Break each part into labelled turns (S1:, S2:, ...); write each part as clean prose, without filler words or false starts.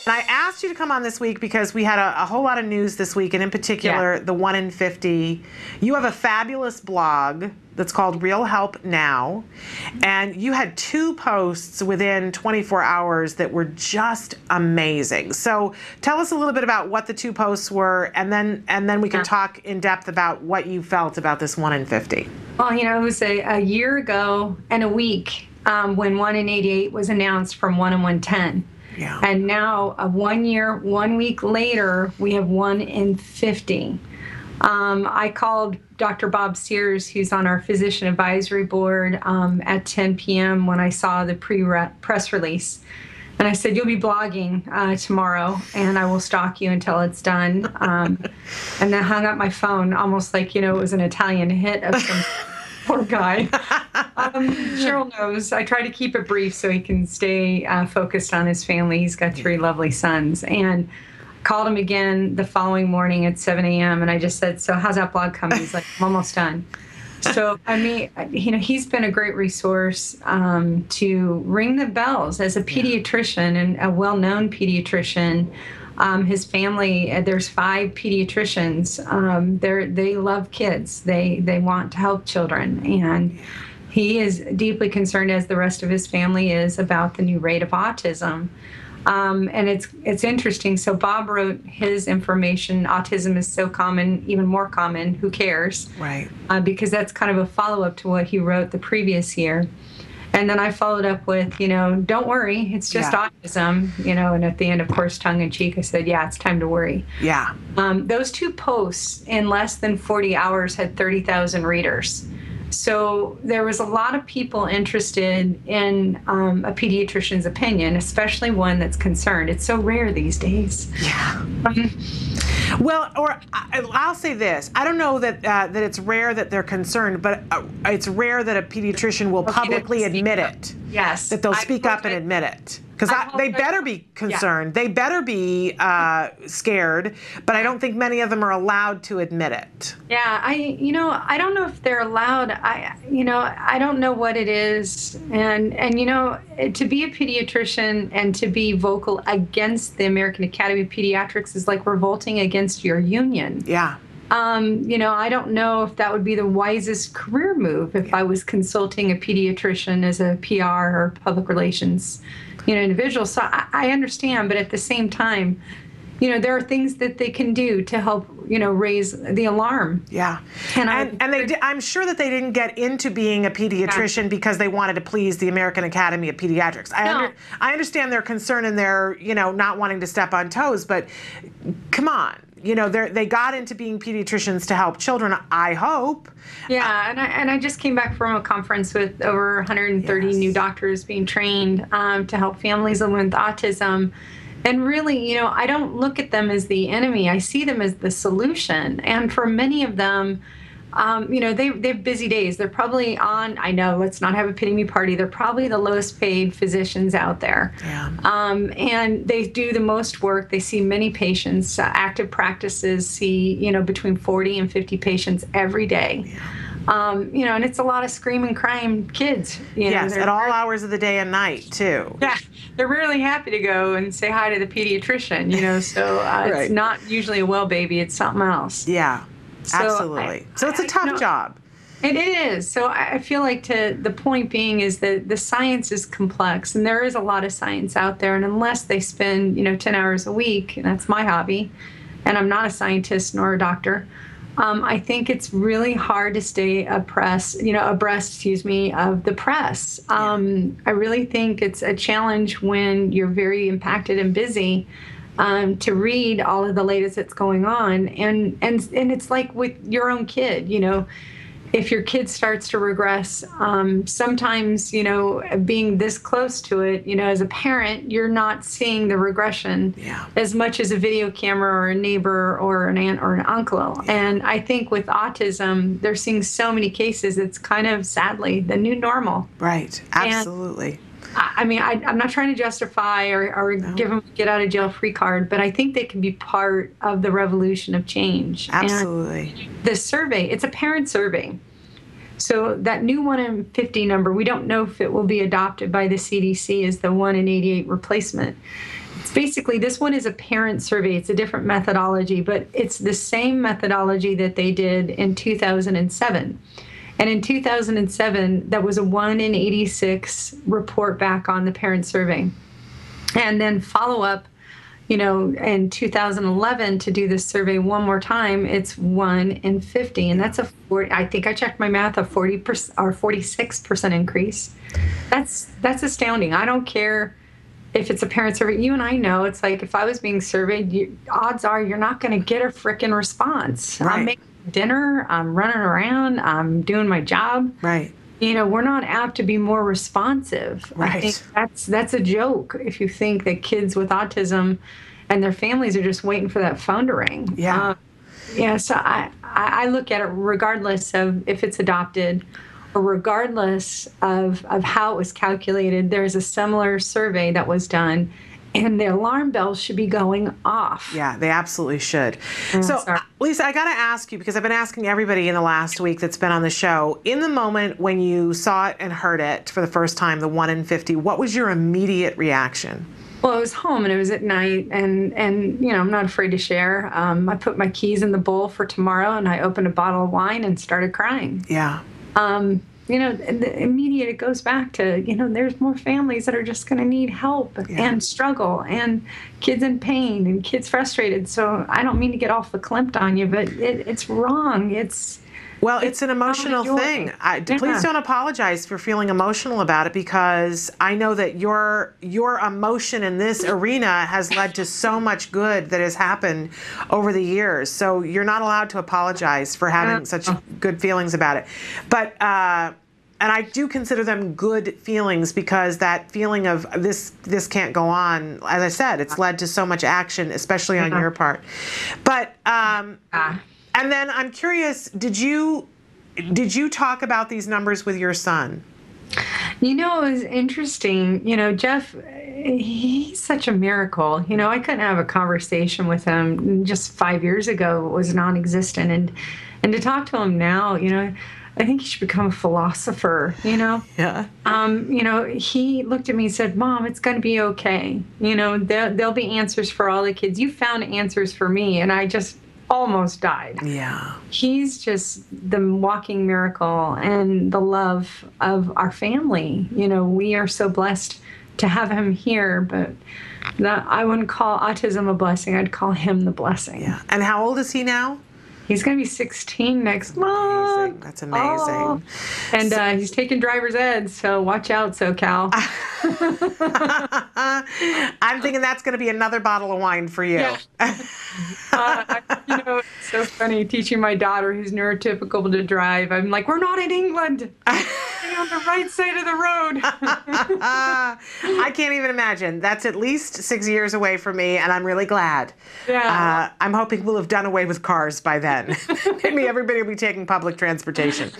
S1: And I asked you to come on this week because we had a whole lot of news this week, and in particular, the 1 in 50. You have a fabulous blog that's called Real Help Now, and you had 2 posts within 24 hours that were just amazing. So tell us a little bit about what the 2 posts were, and then we can talk in depth about what you felt about this 1 in 50.
S2: Well, it was a year ago and a week when 1 in 88 was announced from 1 in 110.
S1: Yeah.
S2: And now, 1 year, 1 week later, we have 1 in 50. I called Dr. Bob Sears, who's on our physician advisory board, at 10 p.m. when I saw the press release. And I said, you'll be blogging tomorrow, and I will stalk you until it's done. And then hung up my phone, almost like, it was an Italian hit of some poor guy. Cheryl knows. I try to keep it brief so he can stay focused on his family. He's got 3 lovely sons. And called him again the following morning at 7 a.m. And I just said, so how's that blog coming? He's like, I'm almost done. So, he's been a great resource to ring the bells as a pediatrician and a well-known pediatrician. His family, there's 5 pediatricians. They love kids. They want to help children. And he is deeply concerned, as the rest of his family is, about the new rate of autism. And it's interesting. So Bob wrote his information, autism is so common, even more common, who cares?
S1: Right.
S2: Because that's kind of a follow-up to what he wrote the previous year. And then I followed up with, don't worry, it's just autism, and at the end, of course, tongue-in-cheek, I said, yeah, it's time to worry.
S1: Yeah.
S2: Those 2 posts in less than 40 hours had 30,000 readers. So there was a lot of people interested in a pediatrician's opinion, especially one that's concerned. It's so rare these days.
S1: Yeah. Well, or I'll say this. I don't know that it's rare that they're concerned, but it's rare that a pediatrician will publicly admit it.
S2: Yes.
S1: That they'll speak up and admit it. Because they better be concerned.
S2: Yeah.
S1: They better be scared, but I don't think many of them are allowed to admit it.
S2: Yeah, I don't know if they're allowed. I don't know what it is. And to be a pediatrician and to be vocal against the American Academy of Pediatrics is like revolting against your union.
S1: Yeah.
S2: I don't know if that would be the wisest career move if I was consulting a pediatrician as a PR or public relations individual. So I understand, but at the same time, there are things that they can do to help, raise the alarm.
S1: Yeah. I'm sure that they didn't get into being a pediatrician because they wanted to please the American Academy of Pediatrics. I understand their concern and their, not wanting to step on toes, but come on. They got into being pediatricians to help children, I hope.
S2: Yeah, and I just came back from a conference with over 130 new doctors being trained to help families living with autism. And really, I don't look at them as the enemy. I see them as the solution. And for many of them, they have busy days. They're probably on, I know, let's not have a pity me party. They're probably the lowest paid physicians out there. Yeah. And they do the most work. They see many patients. Active practices see, between 40 and 50 patients every day. Yeah. And it's a lot of screaming, crying kids.
S1: Yes, at all hours of the day and night, too.
S2: Yeah, they're really happy to go and say hi to the pediatrician, so right. It's not usually a well baby, it's something else.
S1: Yeah. Absolutely. So it's a tough job.
S2: It is. So I feel like the point being is that the science is complex, and there is a lot of science out there. And unless they spend, 10 hours a week, and that's my hobby, and I'm not a scientist nor a doctor, I think it's really hard to stay abreast, of the press. I really think it's a challenge when you're very impacted and busy. To read all of the latest that's going on. And it's like with your own kid, if your kid starts to regress, sometimes, being this close to it, as a parent, you're not seeing the regression as much as a video camera or a neighbor or an aunt or an uncle. Yeah. And I think with autism, they're seeing so many cases, it's kind of sadly the new normal.
S1: Right. Absolutely.
S2: I'm not trying to justify or give them a get-out-of-jail-free card, but I think they can be part of the revolution of change.
S1: Absolutely.
S2: And the survey, it's a parent survey. So that new 1 in 50 number, we don't know if it will be adopted by the CDC as the 1 in 88 replacement. basically, this one is a parent survey. It's a different methodology, but it's the same methodology that they did in 2007. And in 2007, that was a 1 in 86 report back on the parent survey. And then follow up, in 2011 to do this survey one more time, it's 1 in 50. And that's I think I checked my math, a 40% or 46% increase. That's astounding. I don't care if it's a parent survey. You and I know, it's like if I was being surveyed, odds are you're not going to get a frickin' response.
S1: Right.
S2: I'm making dinner, I'm running around, I'm doing my job.
S1: Right.
S2: We're not apt to be more responsive.
S1: Right.
S2: I think that's a joke if you think that kids with autism and their families are just waiting for that phone to ring.
S1: Yeah.
S2: So I look at it regardless of if it's adopted or regardless of how it was calculated. There's a similar survey that was done, and the alarm bells should be going off.
S1: Yeah, they absolutely should.
S2: Oh,
S1: so,
S2: sorry.
S1: Lisa, I got to ask you, because I've been asking everybody in the last week that's been on the show, in the moment when you saw it and heard it for the first time, the 1 in 50, what was your immediate reaction?
S2: Well, I was home and it was at night, and I'm not afraid to share. I put my keys in the bowl for tomorrow, and I opened a bottle of wine and started crying.
S1: Yeah.
S2: The immediate, it goes back to, there's more families that are just going to need help and struggle, and kids in pain and kids frustrated. So I don't mean to get off the klimt on you, but it's wrong. It's
S1: an emotional thing. Please don't apologize for feeling emotional about it, because I know that your emotion in this arena has led to so much good that has happened over the years. So you're not allowed to apologize for having such good feelings about it. But and I do consider them good feelings, because that feeling of this can't go on, as I said, it's led to so much action, especially on your part. But and then I'm curious, did you talk about these numbers with your son?
S2: It was interesting. Jeff, he's such a miracle. I couldn't have a conversation with him just 5 years ago. It was non-existent. And to talk to him now, I think he should become a philosopher,
S1: Yeah.
S2: He looked at me and said, "Mom, it's going to be okay. There'll be answers for all the kids. You found answers for me." And I just almost died.
S1: Yeah.
S2: He's just the walking miracle and the love of our family. We are so blessed to have him here, but I wouldn't call autism a blessing. I'd call him the blessing.
S1: Yeah. And how old is he now?
S2: He's going to be 16 next month.
S1: That's amazing.
S2: Oh. And he's taking driver's ed, so watch out, SoCal.
S1: I'm thinking that's going to be another bottle of wine for you.
S2: Yeah. It's so funny teaching my daughter, who's neurotypical, to drive. I'm like, we're not in England. We're on the right side of the road.
S1: I can't even imagine. That's at least 6 years away from me, and I'm really glad.
S2: Yeah.
S1: I'm hoping we'll have done away with cars by then. Maybe everybody will be taking public transportation.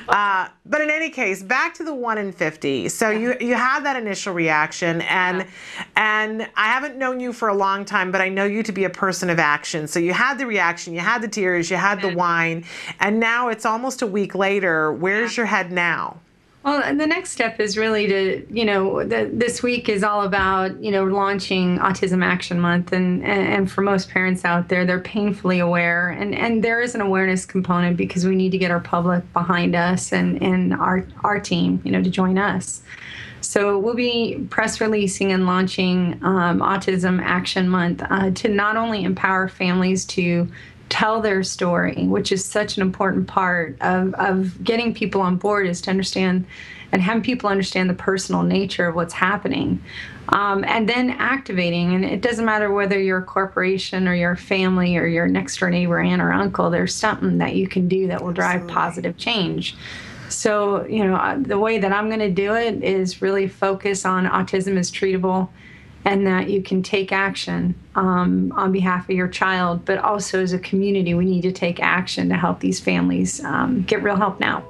S1: But in any case, back to the 1 in 50. So you had that initial reaction, and I haven't known you for a long time, but I know you to be a person of action. So you had the reaction, you had the tears, you had the wine, and now it's almost a week later. Where's your head now?
S2: Well, the next step is really to, this week is all about, launching Autism Action Month. And for most parents out there, they're painfully aware. And there is an awareness component, because we need to get our public behind us and our team, to join us. So we'll be press releasing and launching Autism Action Month to not only empower families to tell their story, which is such an important part of getting people on board, is to understand and having people understand the personal nature of what's happening. And then activating, and it doesn't matter whether you're a corporation or your family or your next door neighbor, aunt or uncle, there's something that you can do that will drive positive change. So, the way that I'm going to do it is really focus on autism is treatable, and that you can take action on behalf of your child. But also as a community, we need to take action to help these families get real help now.